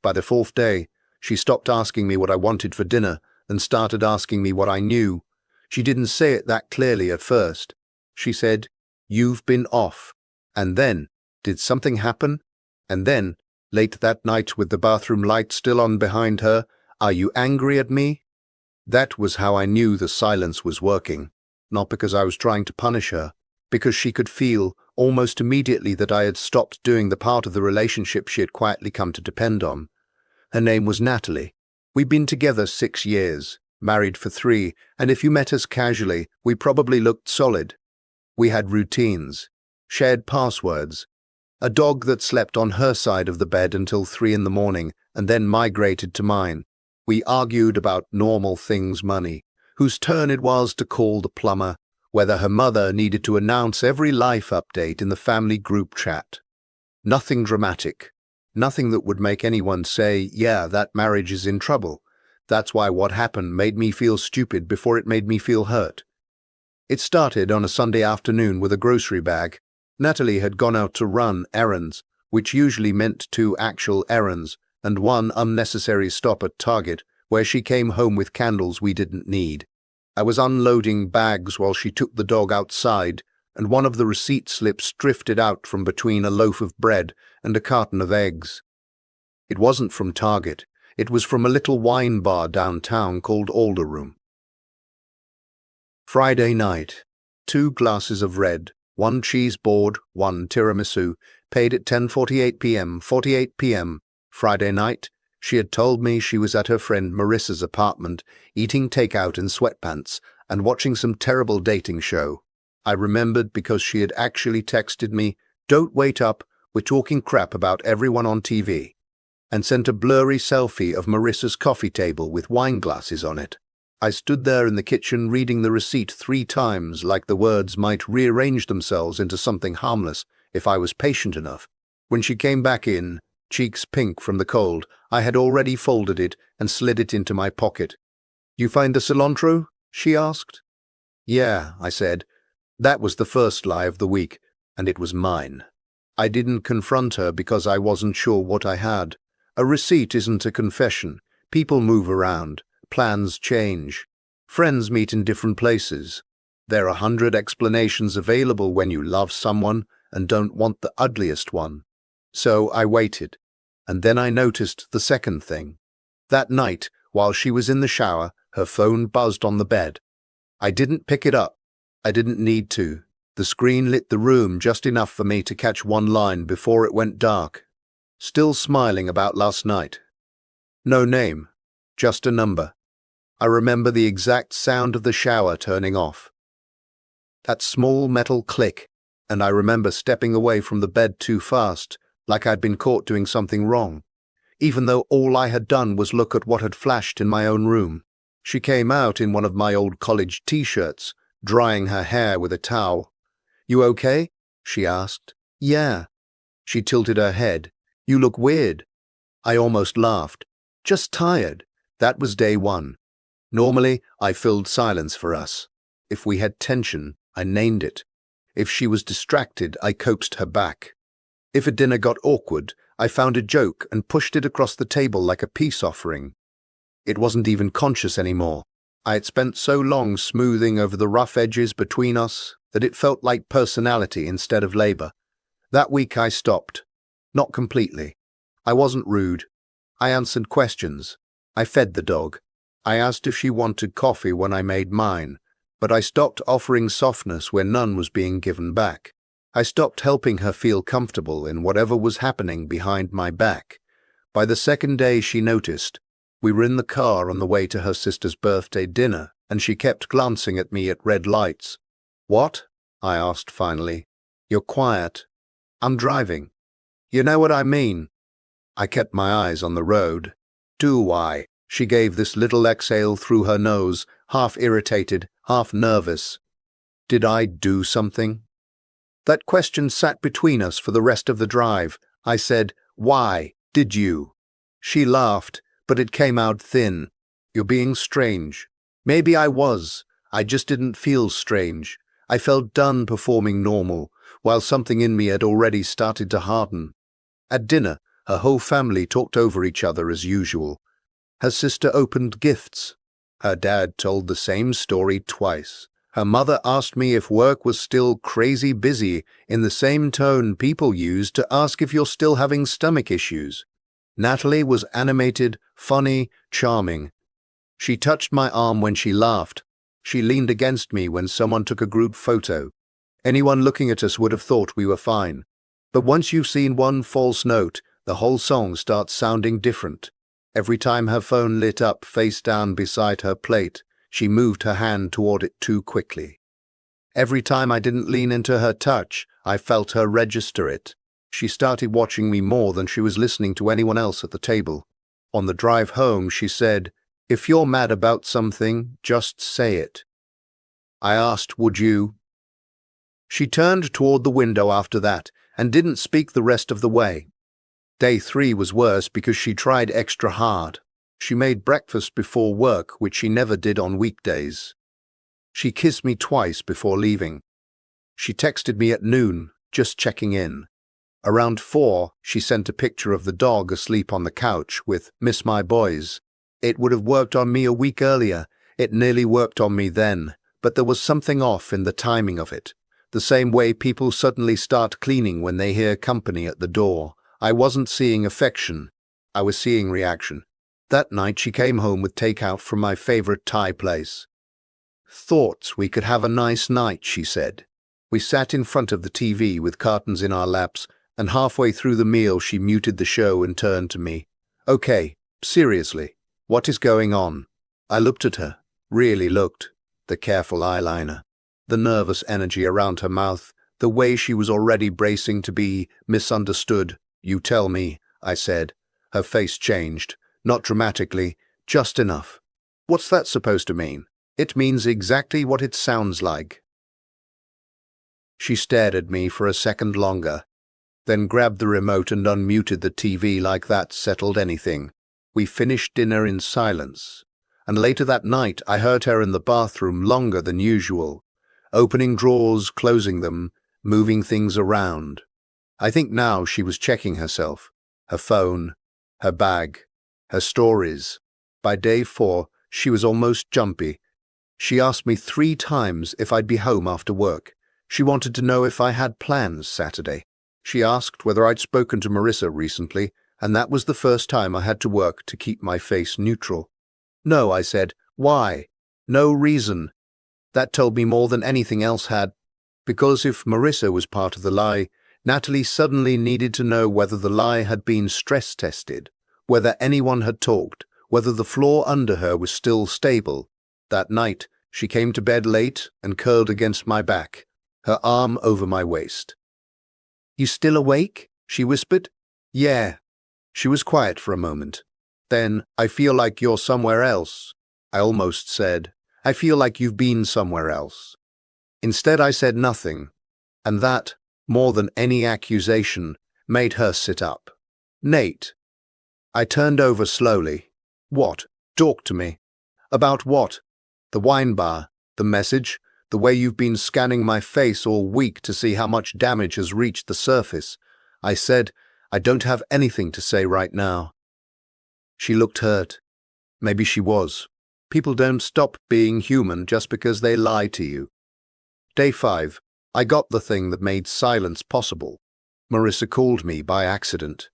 By the fourth day, she stopped asking me what I wanted for dinner and started asking me what I knew. She didn't say it that clearly at first. She said, "You've been off." And then, "Did something happen?" And then, late that night with the bathroom light still on behind her, "Are you angry at me?" That was how I knew the silence was working. Not because I was trying to punish her, because she could feel, almost immediately, that I had stopped doing the part of the relationship she had quietly come to depend on. Her name was Natalie. We'd been together 6 years, married for 3, and if you met us casually, we probably looked solid. We had routines, shared passwords, a dog that slept on her side of the bed until 3 in the morning and then migrated to mine. We argued about normal things: money, whose turn it was to call the plumber, whether her mother needed to announce every life update in the family group chat. Nothing dramatic, nothing that would make anyone say, "Yeah, that marriage is in trouble." That's why what happened made me feel stupid before it made me feel hurt. It started on a Sunday afternoon with a grocery bag. Natalie had gone out to run errands, which usually meant 2 actual errands, and 1 unnecessary stop at Target, where she came home with candles we didn't need. I was unloading bags while she took the dog outside, and one of the receipt slips drifted out from between a loaf of bread and a carton of eggs. It wasn't from Target. It was from a little wine bar downtown called Alder Room. Friday night. 2 glasses of red, 1 cheese board, 1 tiramisu, paid at 10:48 p.m., 48 p.m. Friday night. She had told me she was at her friend Marissa's apartment, eating takeout in sweatpants and watching some terrible dating show. I remembered because she had actually texted me, "Don't wait up, we're talking crap about everyone on TV," and sent a blurry selfie of Marissa's coffee table with wine glasses on it. I stood there in the kitchen reading the receipt 3 times, like the words might rearrange themselves into something harmless if I was patient enough. When she came back in, cheeks pink from the cold, I had already folded it and slid it into my pocket. "You find the cilantro?" she asked. "Yeah," I said. That was the first lie of the week, and it was mine. I didn't confront her because I wasn't sure what I had. A receipt isn't a confession. People move around. Plans change. Friends meet in different places. There are 100 explanations available when you love someone and don't want the ugliest one. So I waited, and then I noticed the second thing. That night, while she was in the shower, her phone buzzed on the bed. I didn't pick it up. I didn't need to. The screen lit the room just enough for me to catch one line before it went dark. "Still smiling about last night." No name, just a number. I remember the exact sound of the shower turning off. That small metal click, and I remember stepping away from the bed too fast, like I'd been caught doing something wrong, even though all I had done was look at what had flashed in my own room. She came out in one of my old college t-shirts, drying her hair with a towel. "You okay?" she asked. "Yeah." She tilted her head. "You look weird." I almost laughed. "Just tired." That was day 1. Normally, I filled silence for us. If we had tension, I named it. If she was distracted, I coaxed her back. If a dinner got awkward, I found a joke and pushed it across the table like a peace offering. It wasn't even conscious anymore. I had spent so long smoothing over the rough edges between us that it felt like personality instead of labor. That week I stopped. Not completely. I wasn't rude. I answered questions. I fed the dog. I asked if she wanted coffee when I made mine, but I stopped offering softness where none was being given back. I stopped helping her feel comfortable in whatever was happening behind my back. By the second day she noticed. We were in the car on the way to her sister's birthday dinner, and she kept glancing at me at red lights. "What?" I asked finally. "You're quiet." "I'm driving." "You know what I mean." I kept my eyes on the road. "Do I?" She gave this little exhale through her nose, half irritated, half nervous. Did I do something? That question sat between us for the rest of the drive. I said, "Why did you?" She laughed, but it came out thin. "You're being strange." Maybe I was. I just didn't feel strange. I felt done performing normal, while something in me had already started to harden. At dinner, Her whole family talked over each other as usual. Her sister opened gifts. Her dad told the same story twice. Her mother asked me if work was still crazy busy in the same tone people use to ask if you're still having stomach issues. Natalie was animated, funny, charming. She touched my arm when she laughed. She leaned against me when someone took a group photo. Anyone looking at us would have thought we were fine. But once you've seen one false note, the whole song starts sounding different. Every time her phone lit up face down beside her plate, she moved her hand toward it too quickly. Every time I didn't lean into her touch, I felt her register it. She started watching me more than she was listening to anyone else at the table. On the drive home, she said, "If you're mad about something, just say it." I asked, "Would you?" She turned toward the window after that and didn't speak the rest of the way. Day 3 was worse because she tried extra hard. She made breakfast before work, which she never did on weekdays. She kissed me twice before leaving. She texted me at noon, just checking in. Around 4, she sent a picture of the dog asleep on the couch with "Miss my boys." It would have worked on me a week earlier. It nearly worked on me then, but there was something off in the timing of it. The same way people suddenly start cleaning when they hear company at the door. I wasn't seeing affection. I was seeing reaction. That night she came home with takeout from my favorite Thai place. "Thought we could have a nice night," she said. We sat in front of the TV with cartons in our laps, and halfway through the meal she muted the show and turned to me. "Okay, seriously, what is going on?" I looked at her, really looked. The careful eyeliner, the nervous energy around her mouth, the way she was already bracing to be misunderstood. "You tell me," I said. Her face changed, not dramatically, just enough. "What's that supposed to mean?" "It means exactly what it sounds like." She stared at me for a second longer, then grabbed the remote and unmuted the TV like that settled anything. We finished dinner in silence, and later that night I heard her in the bathroom longer than usual, opening drawers, closing them, moving things around. I think now she was checking herself, her phone, her bag, her stories. By day 4, she was almost jumpy. She asked me 3 times if I'd be home after work. She wanted to know if I had plans Saturday. She asked whether I'd spoken to Marissa recently, and that was the first time I had to work to keep my face neutral. "No," I said. "Why?" "No reason." That told me more than anything else had. Because if Marissa was part of the lie, Natalie suddenly needed to know whether the lie had been stress-tested, whether anyone had talked, whether the floor under her was still stable. That night, she came to bed late and curled against my back, her arm over my waist. "You still awake?" she whispered. "Yeah." She was quiet for a moment. Then, "I feel like you're somewhere else." I almost said, "I feel like you've been somewhere else." Instead, I said nothing, and that, more than any accusation, made her sit up. "Nate." I turned over slowly. "What? Talk to me." "About what?" "The wine bar, the message, the way you've been scanning my face all week to see how much damage has reached the surface." I said, "I don't have anything to say right now." She looked hurt. Maybe she was. People don't stop being human just because they lie to you. Day 5. I got the thing that made silence possible. Marissa called me by accident.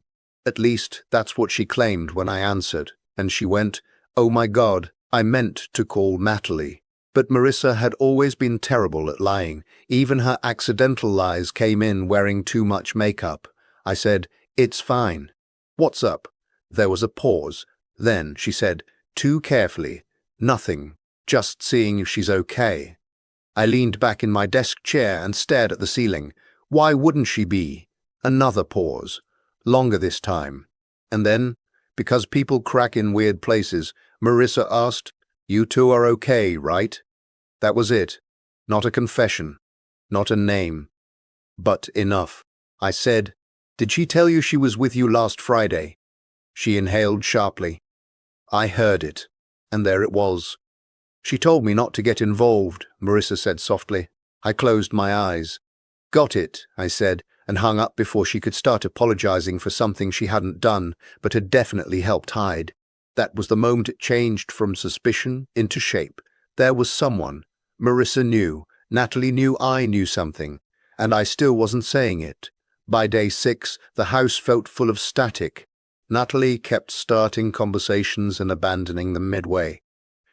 At least, that's what she claimed when I answered, and she went, "Oh my God, I meant to call Natalie." But Marissa had always been terrible at lying. Even her accidental lies came in wearing too much makeup. I said, "It's fine." "What's up?" There was a pause. Then she said, too carefully, "Nothing, just seeing if she's okay." I leaned back in my desk chair and stared at the ceiling. Why wouldn't she be? Another pause. Longer this time. And then, because people crack in weird places, Marissa asked, "You two are okay, right?" That was it. Not a confession. Not a name. But enough. I said, "Did she tell you she was with you last Friday?" She inhaled sharply. I heard it. And there it was. "She told me not to get involved," Marissa said softly. I closed my eyes. "Got it," I said, and hung up before she could start apologizing for something she hadn't done but had definitely helped hide. That was the moment it changed from suspicion into shape. There was someone. Marissa knew. Natalie knew I knew something. And I still wasn't saying it. By day 6, the house felt full of static. Natalie kept starting conversations and abandoning them midway.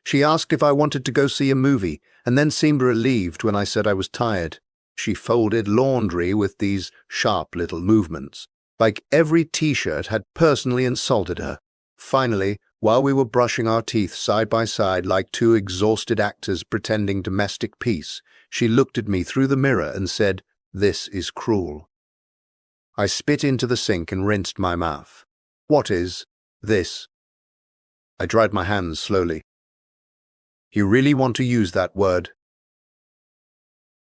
She asked if I wanted to go see a movie, and then seemed relieved when I said I was tired. She folded laundry with these sharp little movements, like every t-shirt had personally insulted her. Finally, while we were brushing our teeth side by side like two exhausted actors pretending domestic peace, she looked at me through the mirror and said, "This is cruel." I spit into the sink and rinsed my mouth. "What is this?" I dried my hands slowly. "You really want to use that word?"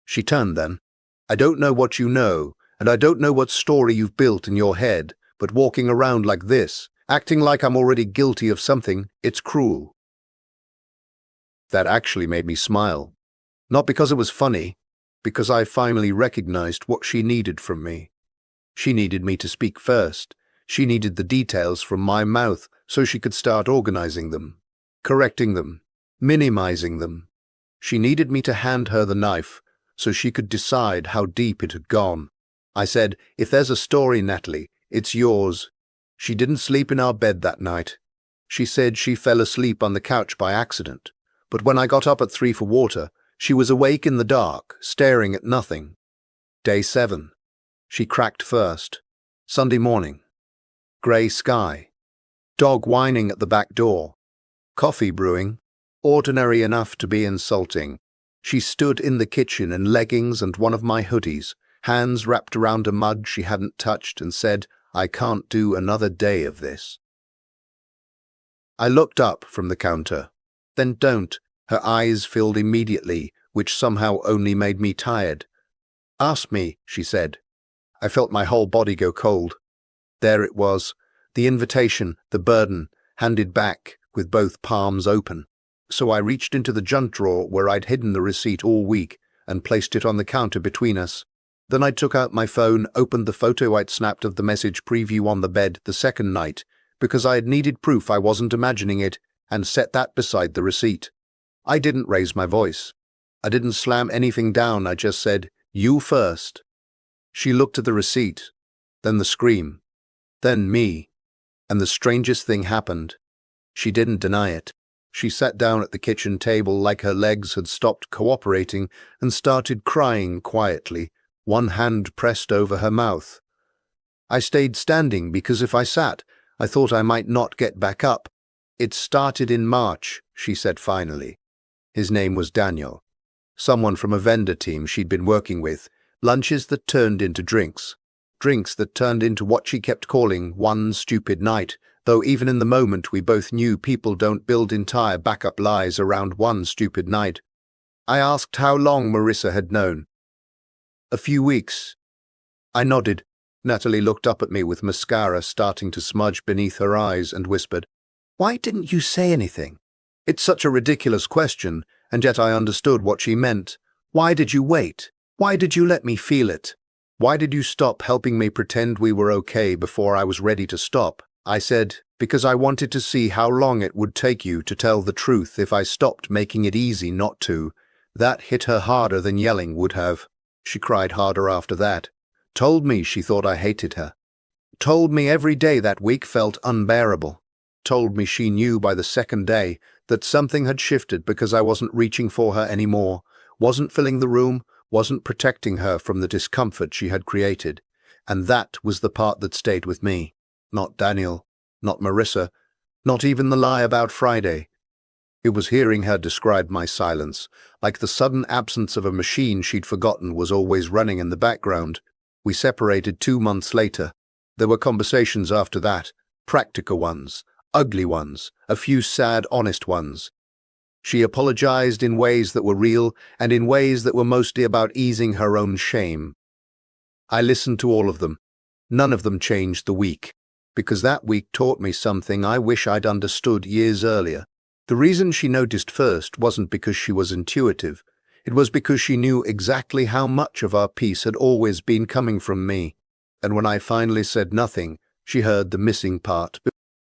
She turned then. "I don't know what you know, and I don't know what story you've built in your head, but walking around like this, acting like I'm already guilty of something, it's cruel." That actually made me smile. Not because it was funny, because I finally recognized what she needed from me. She needed me to speak first. She needed the details from my mouth so she could start organizing them, correcting them, minimizing them. She needed me to hand her the knife so she could decide how deep it had gone. I said, "If there's a story, Natalie, it's yours." She didn't sleep in our bed that night. She said she fell asleep on the couch by accident, but when I got up at 3 for water, she was awake in the dark, staring at nothing. Day 7. She cracked first. Sunday morning. Grey sky. Dog whining at the back door. Coffee brewing. Ordinary enough to be insulting. She stood in the kitchen in leggings and one of my hoodies, hands wrapped around a mug she hadn't touched, and said, "I can't do another day of this." I looked up from the counter. "Then don't." Her eyes filled immediately, which somehow only made me tired. "Ask me," she said. I felt my whole body go cold. There it was, the invitation, the burden, handed back with both palms open. So I reached into the junk drawer where I'd hidden the receipt all week and placed it on the counter between us. Then I took out my phone, opened the photo I'd snapped of the message preview on the bed the second night, because I had needed proof I wasn't imagining it, and set that beside the receipt. I didn't raise my voice. I didn't slam anything down, I just said, "You first." She looked at the receipt, then the scream, then me, and the strangest thing happened. She didn't deny it. She sat down at the kitchen table like her legs had stopped cooperating and started crying quietly, one hand pressed over her mouth. I stayed standing because if I sat, I thought I might not get back up. "It started in March," she said finally. His name was Daniel. Someone from a vendor team she'd been working with. Lunches that turned into drinks. Drinks that turned into what she kept calling one stupid night, though even in the moment we both knew people don't build entire backup lies around one stupid night. I asked how long Marissa had known. "A few weeks." I nodded. Natalie looked up at me with mascara starting to smudge beneath her eyes and whispered, "Why didn't you say anything?" It's such a ridiculous question, and yet I understood what she meant. Why did you wait? Why did you let me feel it? Why did you stop helping me pretend we were okay before I was ready to stop? I said, "Because I wanted to see how long it would take you to tell the truth if I stopped making it easy not to." That hit her harder than yelling would have. She cried harder after that. Told me she thought I hated her. Told me every day that week felt unbearable. Told me she knew by the second day that something had shifted because I wasn't reaching for her anymore, wasn't filling the room, wasn't protecting her from the discomfort she had created. And that was the part that stayed with me. Not Daniel, not Marissa, not even the lie about Friday. It was hearing her describe my silence, like the sudden absence of a machine she'd forgotten was always running in the background. We separated 2 months later. There were conversations after that, practical ones, ugly ones, a few sad, honest ones. She apologized in ways that were real and in ways that were mostly about easing her own shame. I listened to all of them. None of them changed the week, because that week taught me something I wish I'd understood years earlier. The reason she noticed first wasn't because she was intuitive. It was because she knew exactly how much of our peace had always been coming from me. and when I finally said nothing, she heard the missing part